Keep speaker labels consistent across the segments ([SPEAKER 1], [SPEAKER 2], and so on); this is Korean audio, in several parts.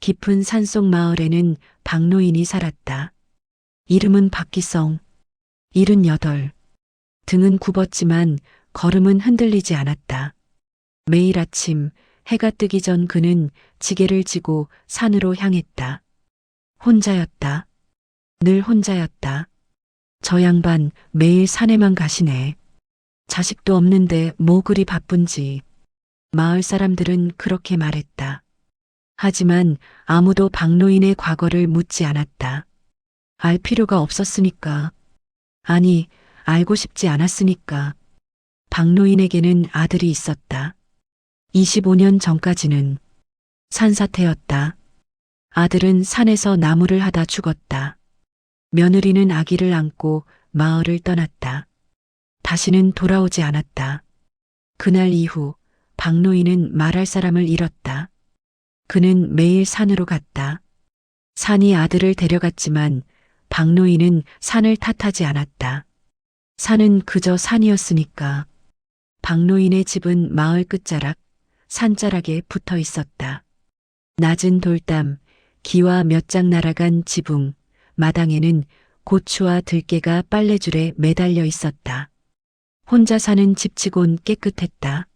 [SPEAKER 1] 깊은 산속 마을에는 박노인이 살았다. 이름은 박기성, 78. 등은 굽었지만 걸음은 흔들리지 않았다. 매일 아침 해가 뜨기 전 그는 지게를 지고 산으로 향했다. 혼자였다. 늘 혼자였다. 저 양반 매일 산에만 가시네. 자식도 없는데 뭐 그리 바쁜지. 마을 사람들은 그렇게 말했다. 하지만 아무도 박노인의 과거를 묻지 않았다. 알 필요가 없었으니까. 아니, 알고 싶지 않았으니까. 박노인에게는 아들이 있었다. 25년 전까지는 산사태였다. 아들은 산에서 나무를 하다 죽었다. 며느리는 아기를 안고 마을을 떠났다. 다시는 돌아오지 않았다. 그날 이후 박노인은 말할 사람을 잃었다. 그는 매일 산으로 갔다. 산이 아들을 데려갔지만 박노인은 산을 탓하지 않았다. 산은 그저 산이었으니까. 박노인의 집은 마을 끝자락, 산자락에 붙어 있었다. 낮은 돌담, 기와 몇 장 날아간 지붕, 마당에는 고추와 들깨가 빨래줄에 매달려 있었다. 혼자 사는 집치곤 깨끗했다.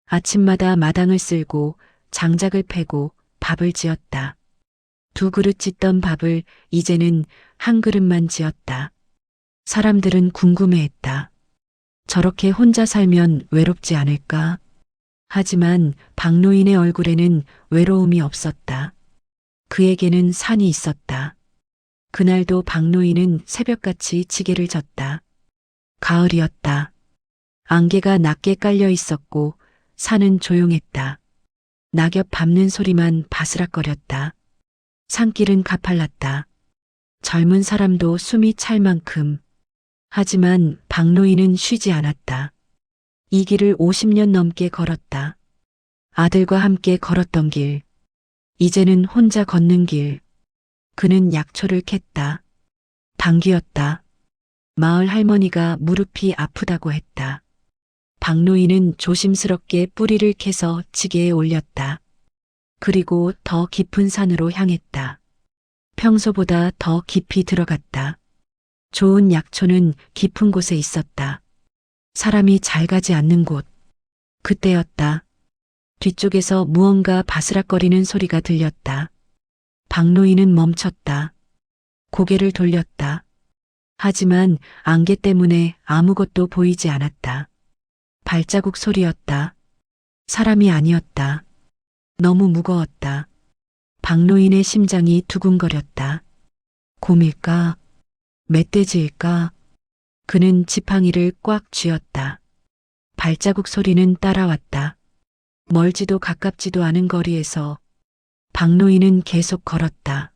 [SPEAKER 1] 아침마다 마당을 쓸고 장작을 패고 밥을 지었다. 2그릇 짓던 밥을 이제는 한 그릇만 지었다. 사람들은 궁금해했다. 저렇게 혼자 살면 외롭지 않을까? 하지만 박노인의 얼굴에는 외로움이 없었다. 그에게는 산이 있었다. 그날도 박노인은 새벽같이 지게를 졌다. 가을이었다. 안개가 낮게 깔려 있었고 산은 조용했다. 낙엽 밟는 소리만 바스락거렸다. 산길은 가팔랐다. 젊은 사람도 숨이 찰 만큼. 하지만 박노인은 쉬지 않았다. 이 길을 50년 넘게 걸었다. 아들과 함께 걸었던 길. 이제는 혼자 걷는 길. 그는 약초를 캤다. 당귀였다. 마을 할머니가 무릎이 아프다고 했다. 박노인은 조심스럽게 뿌리를 캐서 지게에 올렸다. 그리고 더 깊은 산으로 향했다. 평소보다 더 깊이 들어갔다. 좋은 약초는 깊은 곳에 있었다. 사람이 잘 가지 않는 곳. 그때였다. 뒤쪽에서 무언가 바스락거리는 소리가 들렸다. 박노인은 멈췄다. 고개를 돌렸다. 하지만 안개 때문에 아무것도 보이지 않았다. 발자국 소리였다. 사람이 아니었다. 너무 무거웠다. 박노인의 심장이 두근거렸다. 곰일까? 멧돼지일까? 그는 지팡이를 꽉 쥐었다. 발자국 소리는 따라왔다. 멀지도 가깝지도 않은 거리에서 박노인은 계속 걸었다.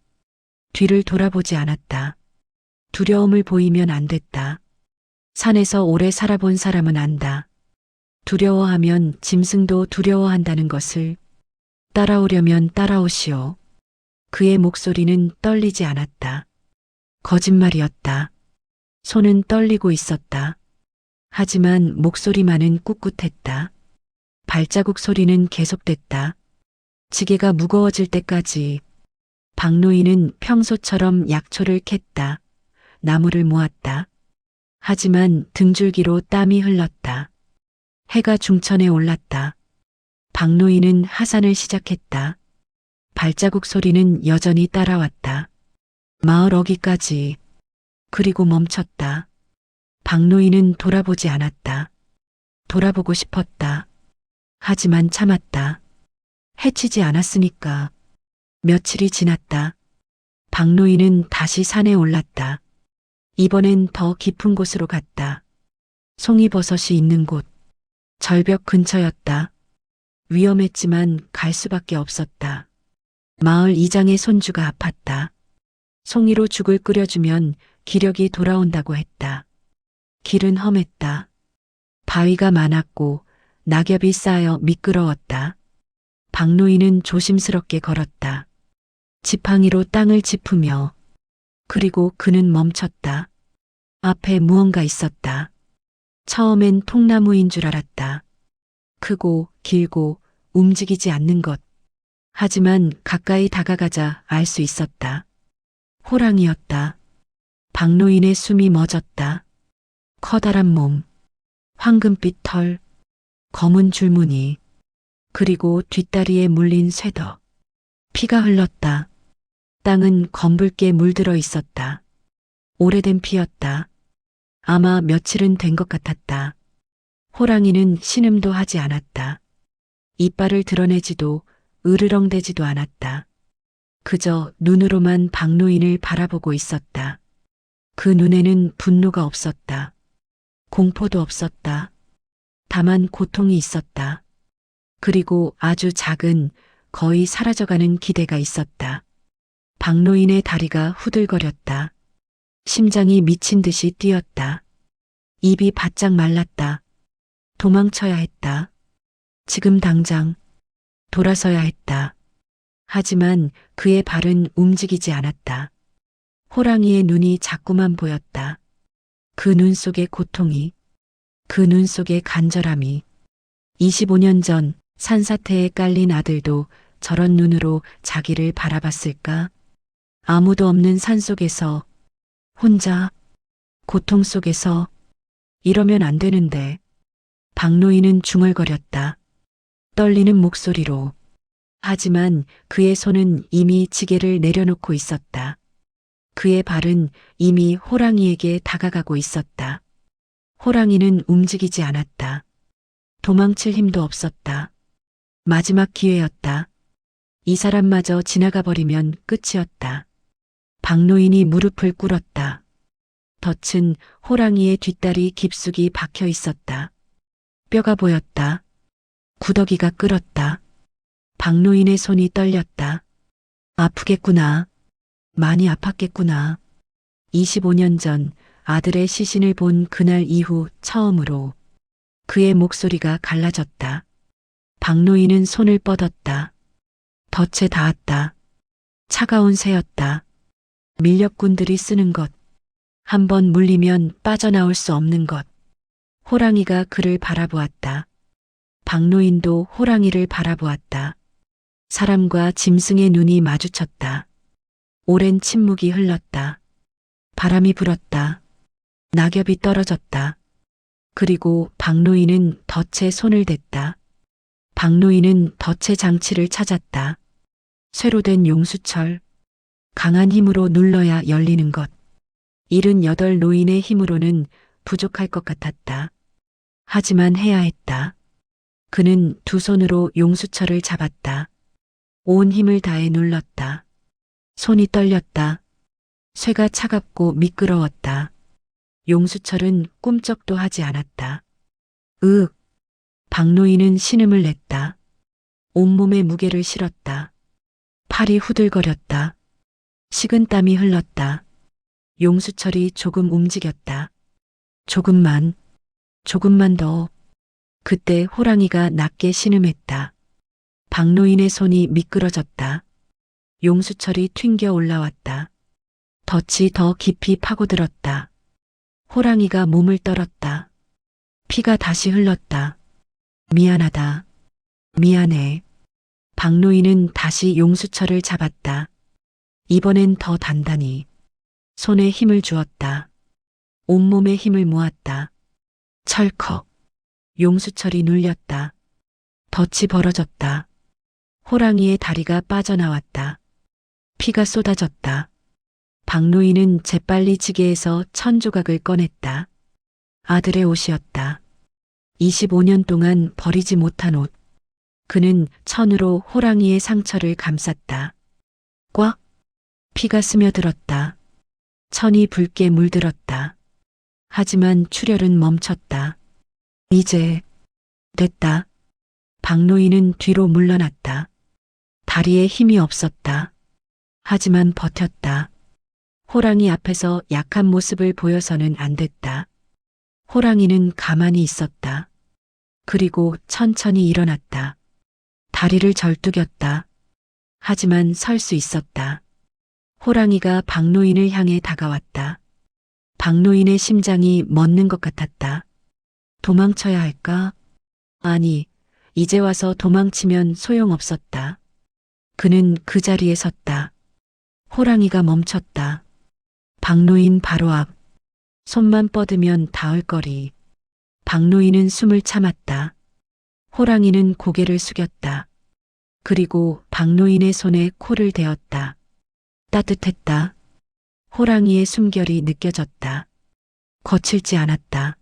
[SPEAKER 1] 뒤를 돌아보지 않았다. 두려움을 보이면 안 됐다. 산에서 오래 살아본 사람은 안다. 두려워하면 짐승도 두려워한다는 것을. 따라오려면 따라오시오. 그의 목소리는 떨리지 않았다. 거짓말이었다. 손은 떨리고 있었다. 하지만 목소리만은 꿋꿋했다. 발자국 소리는 계속됐다. 지게가 무거워질 때까지. 박노인은 평소처럼 약초를 캤다. 나무를 모았다. 하지만 등줄기로 땀이 흘렀다. 해가 중천에 올랐다. 박노인은 하산을 시작했다. 발자국 소리는 여전히 따라왔다. 마을 어귀까지. 그리고 멈췄다. 박노인은 돌아보지 않았다. 돌아보고 싶었다. 하지만 참았다. 해치지 않았으니까. 며칠이 지났다. 박노인은 다시 산에 올랐다. 이번엔 더 깊은 곳으로 갔다. 송이버섯이 있는 곳. 절벽 근처였다. 위험했지만 갈 수밖에 없었다. 마을 이장의 손주가 아팠다. 송이로 죽을 끓여주면 기력이 돌아온다고 했다. 길은 험했다. 바위가 많았고 낙엽이 쌓여 미끄러웠다. 박노인은 조심스럽게 걸었다. 지팡이로 땅을 짚으며. 그리고 그는 멈췄다. 앞에 무언가 있었다. 처음엔 통나무인 줄 알았다. 크고 길고 움직이지 않는 것. 하지만 가까이 다가가자 알 수 있었다. 호랑이였다. 박노인의 숨이 멎었다. 커다란 몸, 황금빛 털, 검은 줄무늬, 그리고 뒷다리에 물린 쇠덕. 피가 흘렀다. 땅은 검붉게 물들어 있었다. 오래된 피였다. 아마 며칠은 된 것 같았다. 호랑이는 신음도 하지 않았다. 이빨을 드러내지도 으르렁대지도 않았다. 그저 눈으로만 박노인을 바라보고 있었다. 그 눈에는 분노가 없었다. 공포도 없었다. 다만 고통이 있었다. 그리고 아주 작은, 거의 사라져가는 기대가 있었다. 박노인의 다리가 후들거렸다. 심장이 미친 듯이 뛰었다. 입이 바짝 말랐다. 도망쳐야 했다. 지금 당장 돌아서야 했다. 하지만 그의 발은 움직이지 않았다. 호랑이의 눈이 자꾸만 보였다. 그 눈 속의 고통이, 그 눈 속의 간절함이. 25년 전 산사태에 깔린 아들도 저런 눈으로 자기를 바라봤을까? 아무도 없는 산속에서, 혼자, 고통 속에서, 이러면 안 되는데. 박노인은 중얼거렸다. 떨리는 목소리로. 하지만 그의 손은 이미 지게를 내려놓고 있었다. 그의 발은 이미 호랑이에게 다가가고 있었다. 호랑이는 움직이지 않았다. 도망칠 힘도 없었다. 마지막 기회였다. 이 사람마저 지나가 버리면 끝이었다. 박노인이 무릎을 꿇었다. 덫은 호랑이의 뒷다리 깊숙이 박혀 있었다. 뼈가 보였다. 구더기가 끓었다. 박노인의 손이 떨렸다. 아프겠구나. 많이 아팠겠구나. 25년 전 아들의 시신을 본 그날 이후 처음으로 그의 목소리가 갈라졌다. 박노인은 손을 뻗었다. 덫에 닿았다. 차가운 새였다. 밀렵꾼들이 쓰는 것. 한번 물리면 빠져나올 수 없는 것. 호랑이가 그를 바라보았다. 박노인도 호랑이를 바라보았다. 사람과 짐승의 눈이 마주쳤다. 오랜 침묵이 흘렀다. 바람이 불었다. 낙엽이 떨어졌다. 그리고 박노인은 덫에 손을 댔다. 박노인은 덫의 장치를 찾았다. 쇠로 된 용수철. 강한 힘으로 눌러야 열리는 것. 78 노인의 힘으로는 부족할 것 같았다. 하지만 해야 했다. 그는 두 손으로 용수철을 잡았다. 온 힘을 다해 눌렀다. 손이 떨렸다. 쇠가 차갑고 미끄러웠다. 용수철은 꿈쩍도 하지 않았다. 으윽. 박노인은 신음을 냈다. 온몸에 무게를 실었다. 팔이 후들거렸다. 식은땀이 흘렀다. 용수철이 조금 움직였다. 조금만 더. 그때 호랑이가 낮게 신음했다. 박노인의 손이 미끄러졌다. 용수철이 튕겨 올라왔다. 덫이 더 깊이 파고들었다. 호랑이가 몸을 떨었다. 피가 다시 흘렀다. 미안하다. 미안해. 박노인은 다시 용수철을 잡았다. 이번엔 더 단단히. 손에 힘을 주었다. 온몸에 힘을 모았다. 철컥. 용수철이 눌렸다. 덫이 벌어졌다. 호랑이의 다리가 빠져나왔다. 피가 쏟아졌다. 박노인은 재빨리 지게에서 천조각을 꺼냈다. 아들의 옷이었다. 25년 동안 버리지 못한 옷. 그는 천으로 호랑이의 상처를 감쌌다. 꽉. 피가 스며들었다. 천이 붉게 물들었다. 하지만 출혈은 멈췄다. 이제 됐다. 박노인은 뒤로 물러났다. 다리에 힘이 없었다. 하지만 버텼다. 호랑이 앞에서 약한 모습을 보여서는 안 됐다. 호랑이는 가만히 있었다. 그리고 천천히 일어났다. 다리를 절뚝였다. 하지만 설 수 있었다. 호랑이가 박노인을 향해 다가왔다. 박노인의 심장이 멎는 것 같았다. 도망쳐야 할까? 아니, 이제 와서 도망치면 소용없었다. 그는 그 자리에 섰다. 호랑이가 멈췄다. 박노인 바로 앞. 손만 뻗으면 닿을 거리. 박노인은 숨을 참았다. 호랑이는 고개를 숙였다. 그리고 박노인의 손에 코를 대었다. 따뜻했다. 호랑이의 숨결이 느껴졌다. 거칠지 않았다.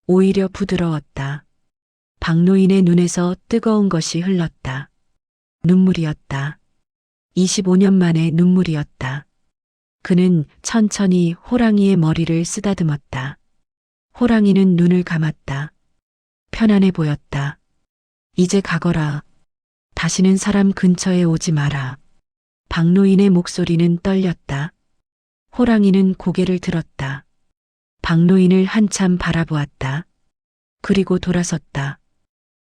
[SPEAKER 1] 오히려 부드러웠다. 박노인의 눈에서 뜨거운 것이 흘렀다. 눈물이었다. 25년 만에 눈물이었다. 그는 천천히 호랑이의 머리를 쓰다듬었다. 호랑이는 눈을 감았다. 편안해 보였다. 이제 가거라. 다시는 사람 근처에 오지 마라. 박노인의 목소리는 떨렸다. 호랑이는 고개를 들었다. 박노인을 한참 바라보았다. 그리고 돌아섰다.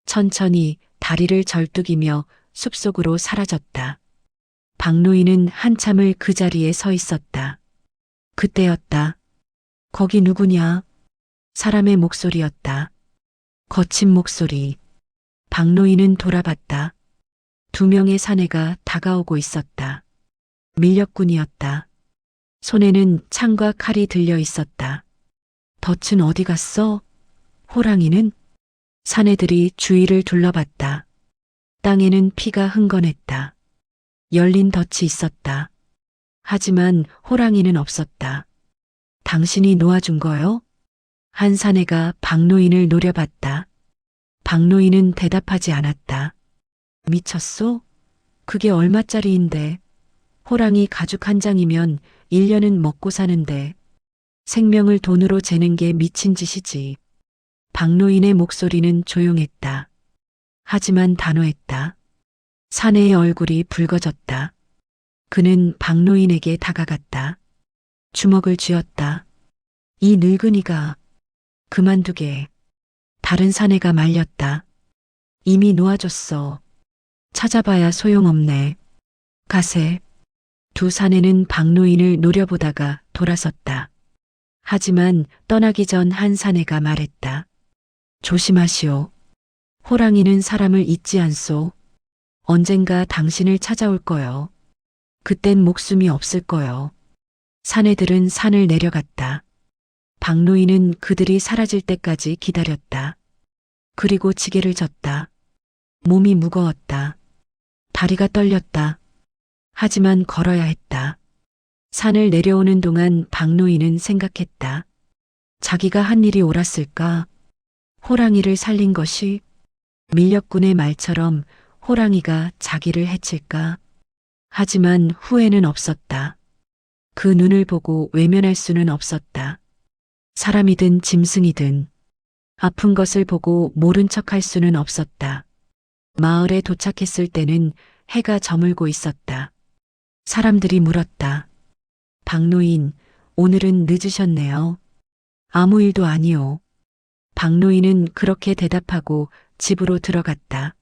[SPEAKER 1] 천천히 다리를 절뚝이며 숲속으로 사라졌다. 박노인은 한참을 그 자리에 서 있었다. 그때였다. 거기 누구냐? 사람의 목소리였다. 거친 목소리. 박노인은 돌아봤다. 2명의 사내가 다가오고 있었다. 밀렵꾼이었다. 손에는 창과 칼이 들려 있었다. 덫은 어디 갔어? 호랑이는? 사내들이 주위를 둘러봤다. 땅에는 피가 흥건했다. 열린 덫이 있었다. 하지만 호랑이는 없었다. 당신이 놓아준 거요? 한 사내가 박노인을 노려봤다. 박노인은 대답하지 않았다. 미쳤소? 그게 얼마짜리인데? 호랑이 가죽 한 장이면 1년은 먹고 사는데 생명을 돈으로 재는 게 미친 짓이지. 박노인의 목소리는 조용했다. 하지만 단호했다. 사내의 얼굴이 붉어졌다. 그는 박노인에게 다가갔다. 주먹을 쥐었다. 이 늙은이가 그만두게. 다른 사내가 말렸다. 이미 놓아줬어. 찾아봐야 소용없네. 가세. 2 사내는 박노인을 노려보다가 돌아섰다. 하지만 떠나기 전 한 사내가 말했다. 조심하시오. 호랑이는 사람을 잊지 않소. 언젠가 당신을 찾아올 거요. 그땐 목숨이 없을 거요. 사내들은 산을 내려갔다. 박노인은 그들이 사라질 때까지 기다렸다. 그리고 지게를 졌다. 몸이 무거웠다. 다리가 떨렸다. 하지만 걸어야 했다. 산을 내려오는 동안 박노인은 생각했다. 자기가 한 일이 옳았을까? 호랑이를 살린 것이 밀렵꾼의 말처럼 호랑이가 자기를 해칠까? 하지만 후회는 없었다. 그 눈을 보고 외면할 수는 없었다. 사람이든 짐승이든 아픈 것을 보고 모른 척할 수는 없었다. 마을에 도착했을 때는 해가 저물고 있었다. 사람들이 물었다. 박노인, 오늘은 늦으셨네요. 아무 일도 아니요. 박노인은 그렇게 대답하고 집으로 들어갔다.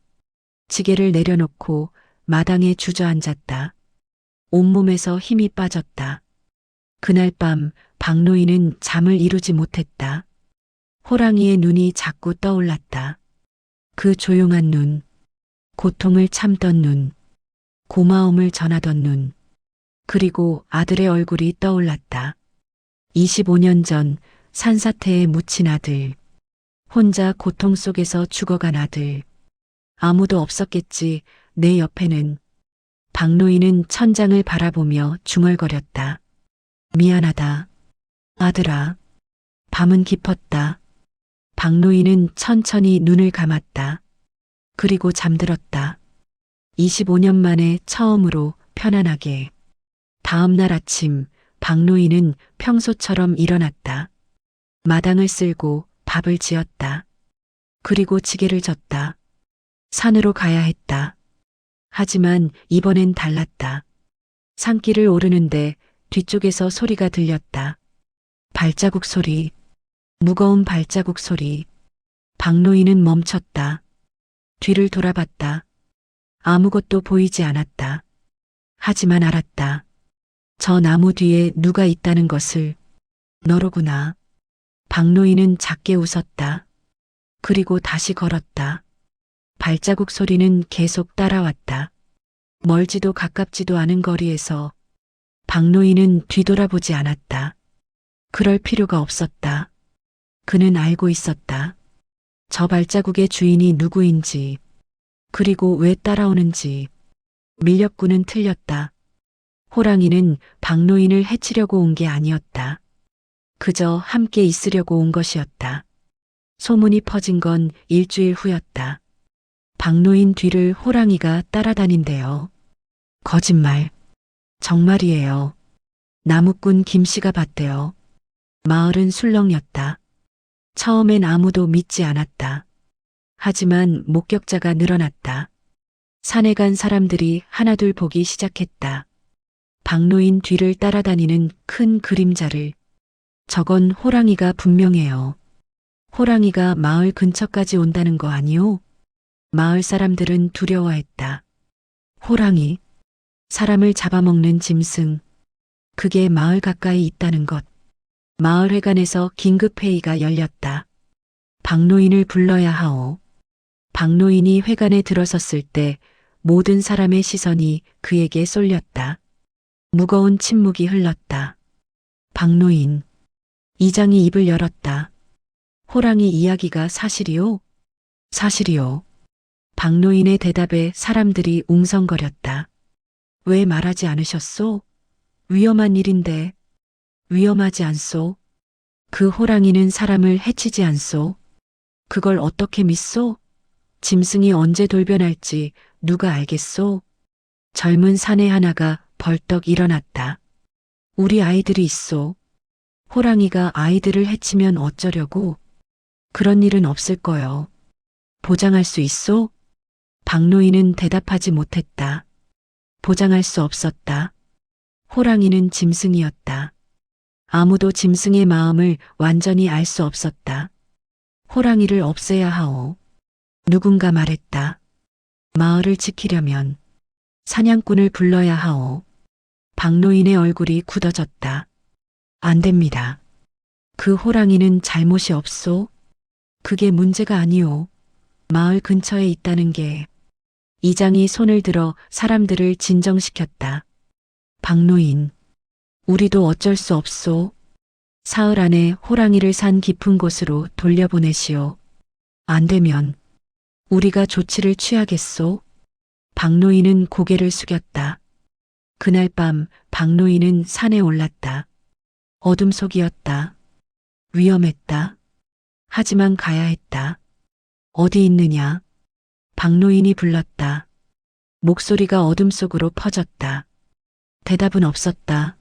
[SPEAKER 1] 지게를 내려놓고 마당에 주저앉았다. 온몸에서 힘이 빠졌다. 그날 밤 박노인은 잠을 이루지 못했다. 호랑이의 눈이 자꾸 떠올랐다. 그 조용한 눈, 고통을 참던 눈, 고마움을 전하던 눈, 그리고 아들의 얼굴이 떠올랐다. 25년 전 산사태에 묻힌 아들, 혼자 고통 속에서 죽어간 아들. 아무도 없었겠지. 내 옆에는. 박노인은 천장을 바라보며 중얼거렸다. 미안하다. 아들아. 밤은 깊었다. 박노인은 천천히 눈을 감았다. 그리고 잠들었다. 25년 만에 처음으로 편안하게. 다음 날 아침 박노인은 평소처럼 일어났다. 마당을 쓸고 밥을 지었다. 그리고 지게를 졌다. 산으로 가야 했다. 하지만 이번엔 달랐다. 산길을 오르는데 뒤쪽에서 소리가 들렸다. 발자국 소리, 무거운 발자국 소리. 박노인은 멈췄다. 뒤를 돌아봤다. 아무것도 보이지 않았다. 하지만 알았다. 저 나무 뒤에 누가 있다는 것을. 너로구나. 박노인은 작게 웃었다. 그리고 다시 걸었다. 발자국 소리는 계속 따라왔다. 멀지도 가깝지도 않은 거리에서 박노인은 뒤돌아보지 않았다. 그럴 필요가 없었다. 그는 알고 있었다. 저 발자국의 주인이 누구인지, 그리고 왜 따라오는지. 밀렵꾼은 틀렸다. 호랑이는 박노인을 해치려고 온 게 아니었다. 그저 함께 있으려고 온 것이었다. 소문이 퍼진 건 일주일 후였다. 박노인 뒤를 호랑이가 따라다닌대요. 거짓말. 정말이에요. 나무꾼 김씨가 봤대요. 마을은 술렁였다. 처음엔 아무도 믿지 않았다. 하지만 목격자가 늘어났다. 산에 간 사람들이 하나둘 보기 시작했다. 박노인 뒤를 따라다니는 큰 그림자를. 저건 호랑이가 분명해요. 호랑이가 마을 근처까지 온다는 거 아니오? 마을 사람들은 두려워했다. 호랑이, 사람을 잡아먹는 짐승. 그게 마을 가까이 있다는 것. 마을 회관에서 긴급회의가 열렸다. 박노인을 불러야 하오. 박노인이 회관에 들어섰을 때 모든 사람의 시선이 그에게 쏠렸다. 무거운 침묵이 흘렀다. 박노인. 이장이 입을 열었다. 호랑이 이야기가 사실이오? 사실이오. 박노인의 대답에 사람들이 웅성거렸다. 왜 말하지 않으셨소? 위험한 일인데. 위험하지 않소? 그 호랑이는 사람을 해치지 않소? 그걸 어떻게 믿소? 짐승이 언제 돌변할지 누가 알겠소? 젊은 사내 하나가 벌떡 일어났다. 우리 아이들이 있소. 호랑이가 아이들을 해치면 어쩌려고? 그런 일은 없을 거요. 보장할 수 있소? 박노인은 대답하지 못했다. 보장할 수 없었다. 호랑이는 짐승이었다. 아무도 짐승의 마음을 완전히 알 수 없었다. 호랑이를 없애야 하오. 누군가 말했다. 마을을 지키려면 사냥꾼을 불러야 하오. 박노인의 얼굴이 굳어졌다. 안 됩니다. 그 호랑이는 잘못이 없소. 그게 문제가 아니오. 마을 근처에 있다는 게. 이장이 손을 들어 사람들을 진정시켰다. 박노인, 우리도 어쩔 수 없소. 사흘 안에 호랑이를 산 깊은 곳으로 돌려보내시오. 안 되면 우리가 조치를 취하겠소. 박노인은 고개를 숙였다. 그날 밤 박노인은 산에 올랐다. 어둠 속이었다. 위험했다. 하지만 가야 했다. 어디 있느냐? 박노인이 불렀다. 목소리가 어둠 속으로 퍼졌다. 대답은 없었다.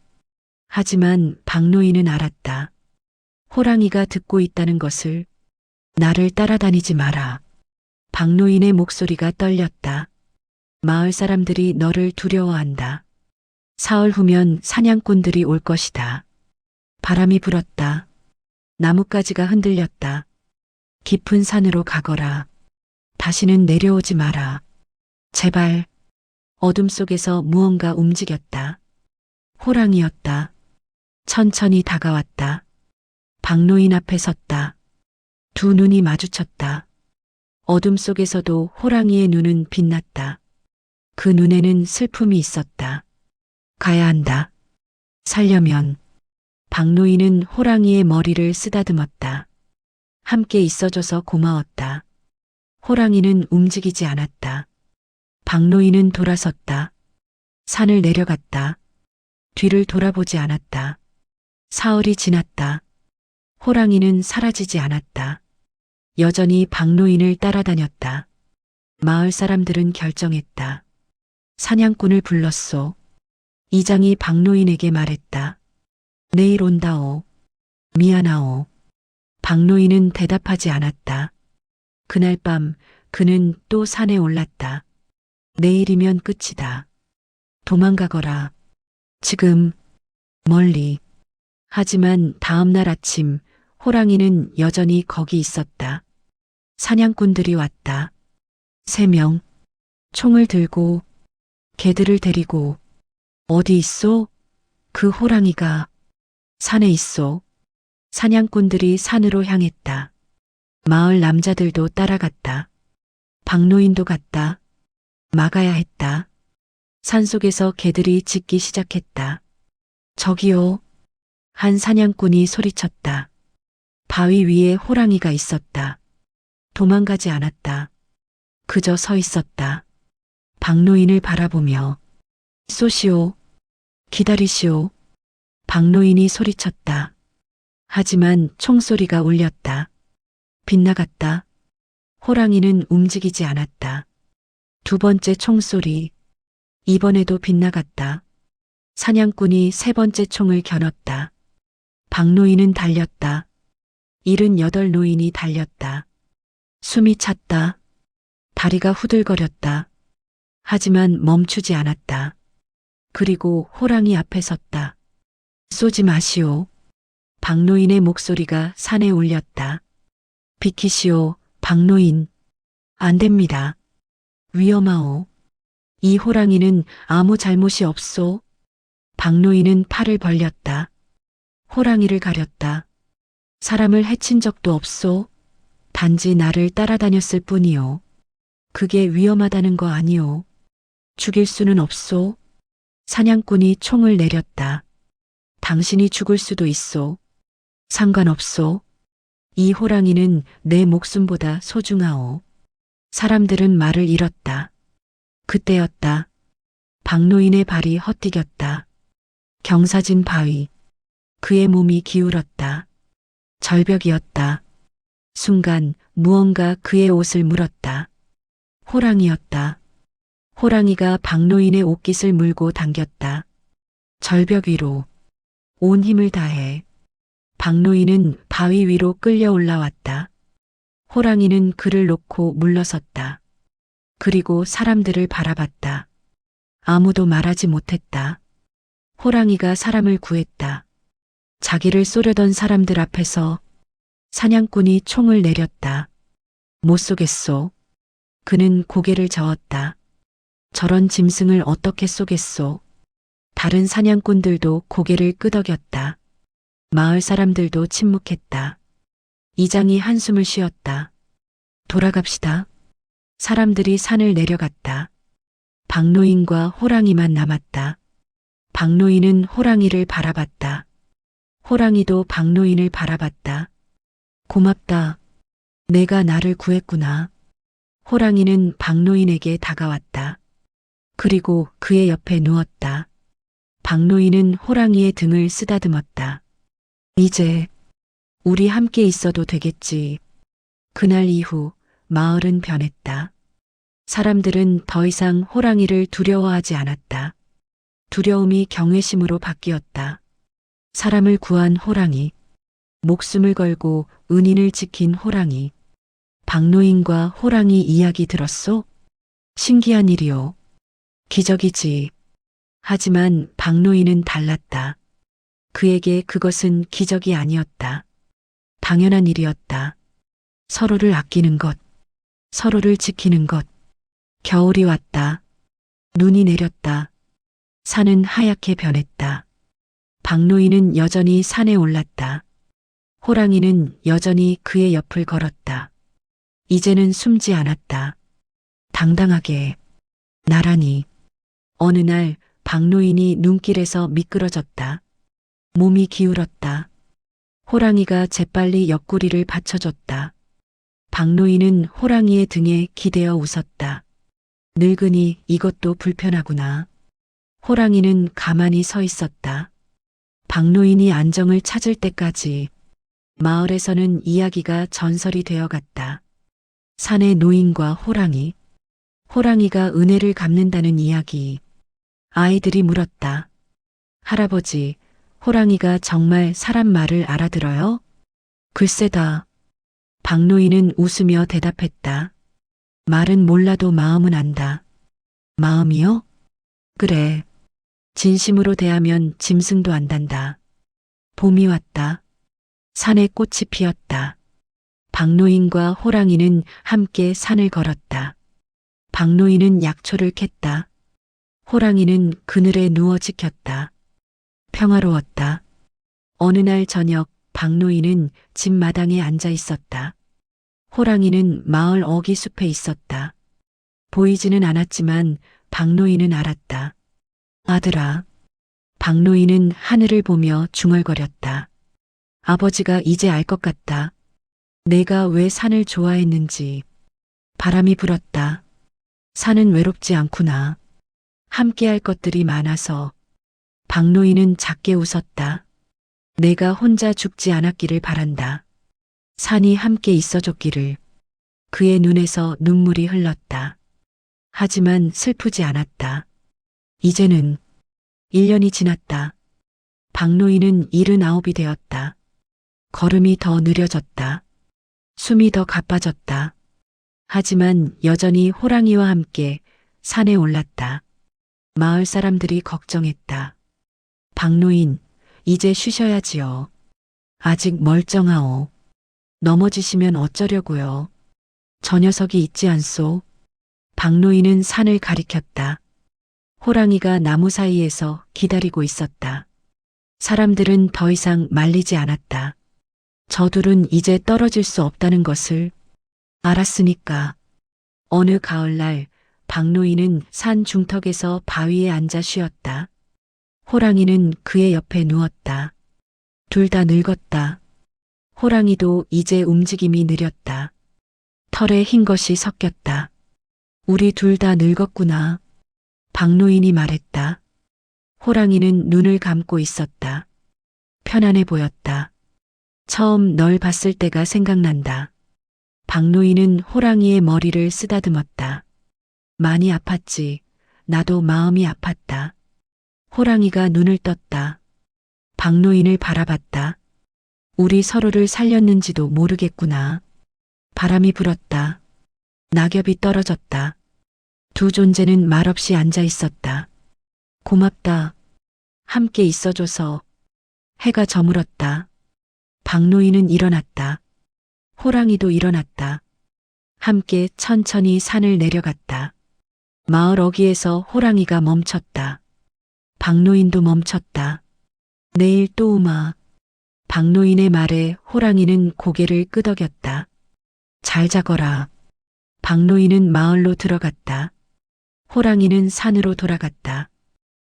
[SPEAKER 1] 하지만 박노인은 알았다. 호랑이가 듣고 있다는 것을. 나를 따라다니지 마라. 박노인의 목소리가 떨렸다. 마을 사람들이 너를 두려워한다. 사흘 후면 사냥꾼들이 올 것이다. 바람이 불었다. 나뭇가지가 흔들렸다. 깊은 산으로 가거라. 다시는 내려오지 마라. 제발. 어둠 속에서 무언가 움직였다. 호랑이였다. 천천히 다가왔다. 박노인 앞에 섰다. 두 눈이 마주쳤다. 어둠 속에서도 호랑이의 눈은 빛났다. 그 눈에는 슬픔이 있었다. 가야 한다. 살려면. 박노인은 호랑이의 머리를 쓰다듬었다. 함께 있어줘서 고마웠다. 호랑이는 움직이지 않았다. 박노인은 돌아섰다. 산을 내려갔다. 뒤를 돌아보지 않았다. 사흘이 지났다. 호랑이는 사라지지 않았다. 여전히 박노인을 따라다녔다. 마을 사람들은 결정했다. 사냥꾼을 불렀소. 이장이 박노인에게 말했다. 내일 온다오. 미안하오. 박노인은 대답하지 않았다. 그날 밤 그는 또 산에 올랐다. 내일이면 끝이다. 도망가거라. 지금, 멀리. 하지만 다음 날 아침 호랑이는 여전히 거기 있었다. 사냥꾼들이 왔다. 3명. 총을 들고, 개들을 데리고. 어디 있소? 그 호랑이가. 산에 있소. 사냥꾼들이 산으로 향했다. 마을 남자들도 따라갔다. 박노인도 갔다. 막아야 했다. 산속에서 개들이 짖기 시작했다. 저기요. 한 사냥꾼이 소리쳤다. 바위 위에 호랑이가 있었다. 도망가지 않았다. 그저 서 있었다. 박노인을 바라보며 쏘시오. 기다리시오. 박노인이 소리쳤다. 하지만 총소리가 울렸다. 빗나갔다. 호랑이는 움직이지 않았다. 두 번째 총소리. 이번에도 빗나갔다. 사냥꾼이 세 번째 총을 겨눴다. 박노인은 달렸다. 78 노인이 달렸다. 숨이 찼다. 다리가 후들거렸다. 하지만 멈추지 않았다. 그리고 호랑이 앞에 섰다. 쏘지 마시오. 박노인의 목소리가 산에 울렸다. 비키시오, 박노인. 안 됩니다. 위험하오. 이 호랑이는 아무 잘못이 없소. 박노인은 팔을 벌렸다. 호랑이를 가렸다. 사람을 해친 적도 없소. 단지 나를 따라다녔을 뿐이오. 그게 위험하다는 거 아니오. 죽일 수는 없소. 사냥꾼이 총을 내렸다. 당신이 죽을 수도 있소. 상관없소. 이 호랑이는 내 목숨보다 소중하오. 사람들은 말을 잃었다. 그때였다. 박노인의 발이 헛디겼다. 경사진 바위. 그의 몸이 기울었다. 절벽이었다. 순간 무언가 그의 옷을 물었다. 호랑이였다. 호랑이가 박노인의 옷깃을 물고 당겼다. 절벽 위로. 온 힘을 다해. 박노인은 바위 위로 끌려 올라왔다. 호랑이는 그를 놓고 물러섰다. 그리고 사람들을 바라봤다. 아무도 말하지 못했다. 호랑이가 사람을 구했다. 자기를 쏘려던 사람들 앞에서 사냥꾼이 총을 내렸다. 못 쏘겠소. 그는 고개를 저었다. 저런 짐승을 어떻게 쏘겠소. 다른 사냥꾼들도 고개를 끄덕였다. 마을 사람들도 침묵했다. 이장이 한숨을 쉬었다. 돌아갑시다. 사람들이 산을 내려갔다. 박노인과 호랑이만 남았다. 박노인은 호랑이를 바라봤다. 호랑이도 박노인을 바라봤다. 고맙다. 내가 나를 구했구나. 호랑이는 박노인에게 다가왔다. 그리고 그의 옆에 누웠다. 박노인은 호랑이의 등을 쓰다듬었다. 이제 우리 함께 있어도 되겠지. 그날 이후 마을은 변했다. 사람들은 더 이상 호랑이를 두려워하지 않았다. 두려움이 경외심으로 바뀌었다. 사람을 구한 호랑이, 목숨을 걸고 은인을 지킨 호랑이. 박노인과 호랑이 이야기 들었소? 신기한 일이오. 기적이지. 하지만 박노인은 달랐다. 그에게 그것은 기적이 아니었다. 당연한 일이었다. 서로를 아끼는 것, 서로를 지키는 것. 겨울이 왔다. 눈이 내렸다. 산은 하얗게 변했다. 박노인은 여전히 산에 올랐다. 호랑이는 여전히 그의 옆을 걸었다. 이제는 숨지 않았다. 당당하게, 나란히. 어느 날 박노인이 눈길에서 미끄러졌다. 몸이 기울었다. 호랑이가 재빨리 옆구리를 받쳐줬다. 박노인은 호랑이의 등에 기대어 웃었다. 늙으니 이것도 불편하구나. 호랑이는 가만히 서 있었다. 박노인이 안정을 찾을 때까지 마을에서는 이야기가 전설이 되어갔다. 산의 노인과 호랑이. 호랑이가 은혜를 갚는다는 이야기. 아이들이 물었다. 할아버지, 호랑이가 정말 사람 말을 알아들어요? 글쎄다. 박노인은 웃으며 대답했다. 말은 몰라도 마음은 안다. 마음이요? 그래. 진심으로 대하면 짐승도 안단다. 봄이 왔다. 산에 꽃이 피었다. 박노인과 호랑이는 함께 산을 걸었다. 박노인은 약초를 캤다. 호랑이는 그늘에 누워 지켰다. 평화로웠다. 어느 날 저녁 박노인은 집 마당에 앉아 있었다. 호랑이는 마을 어귀 숲에 있었다. 보이지는 않았지만 박노인은 알았다. 아들아. 박노인은 하늘을 보며 중얼거렸다. 아버지가 이제 알 것 같다. 내가 왜 산을 좋아했는지. 바람이 불었다. 산은 외롭지 않구나. 함께할 것들이 많아서. 박노인은 작게 웃었다. 내가 혼자 죽지 않았기를 바란다. 산이 함께 있어줬기를. 그의 눈에서 눈물이 흘렀다. 하지만 슬프지 않았다. 이제는 1년이 지났다. 박노인은 79이 되었다. 걸음이 더 느려졌다. 숨이 더 가빠졌다. 하지만 여전히 호랑이와 함께 산에 올랐다. 마을 사람들이 걱정했다. 박노인, 이제 쉬셔야지요. 아직 멀쩡하오. 넘어지시면 어쩌려고요. 저 녀석이 있지 않소. 박노인은 산을 가리켰다. 호랑이가 나무 사이에서 기다리고 있었다. 사람들은 더 이상 말리지 않았다. 저둘은 이제 떨어질 수 없다는 것을 알았으니까. 어느 가을날 박노인은 산 중턱에서 바위에 앉아 쉬었다. 호랑이는 그의 옆에 누웠다. 둘 다 늙었다. 호랑이도 이제 움직임이 느렸다. 털에 흰 것이 섞였다. 우리 둘 다 늙었구나. 박노인이 말했다. 호랑이는 눈을 감고 있었다. 편안해 보였다. 처음 널 봤을 때가 생각난다. 박노인은 호랑이의 머리를 쓰다듬었다. 많이 아팠지. 나도 마음이 아팠다. 호랑이가 눈을 떴다. 박노인을 바라봤다. 우리 서로를 살렸는지도 모르겠구나. 바람이 불었다. 낙엽이 떨어졌다. 두 존재는 말없이 앉아 있었다. 고맙다. 함께 있어줘서. 해가 저물었다. 박노인은 일어났다. 호랑이도 일어났다. 함께 천천히 산을 내려갔다. 마을 어귀에서 호랑이가 멈췄다. 박노인도 멈췄다. 내일 또 오마. 박노인의 말에 호랑이는 고개를 끄덕였다. 잘 자거라. 박노인은 마을로 들어갔다. 호랑이는 산으로 돌아갔다.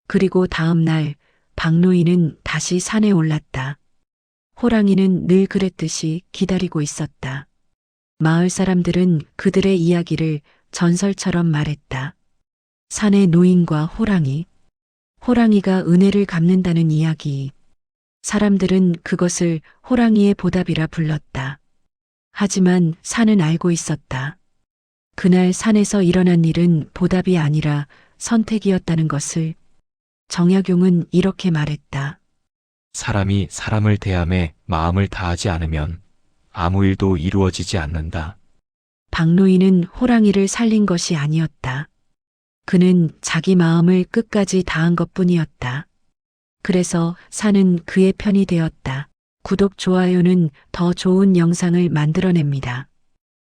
[SPEAKER 1] 그리고 다음 날 박노인은 다시 산에 올랐다. 호랑이는 늘 그랬듯이 기다리고 있었다. 마을 사람들은 그들의 이야기를 전설처럼 말했다. 산의 노인과 호랑이. 호랑이가 은혜를 갚는다는 이야기. 사람들은 그것을 호랑이의 보답이라 불렀다. 하지만 산은 알고 있었다. 그날 산에서 일어난 일은 보답이 아니라 선택이었다는 것을. 정약용은 이렇게 말했다.
[SPEAKER 2] 사람이 사람을 대함에 마음을 다하지 않으면 아무 일도 이루어지지 않는다.
[SPEAKER 1] 박노인은 호랑이를 살린 것이 아니었다. 그는 자기 마음을 끝까지 다한 것뿐이었다. 그래서 산은 그의 편이 되었다. 구독, 좋아요는 더 좋은 영상을 만들어냅니다.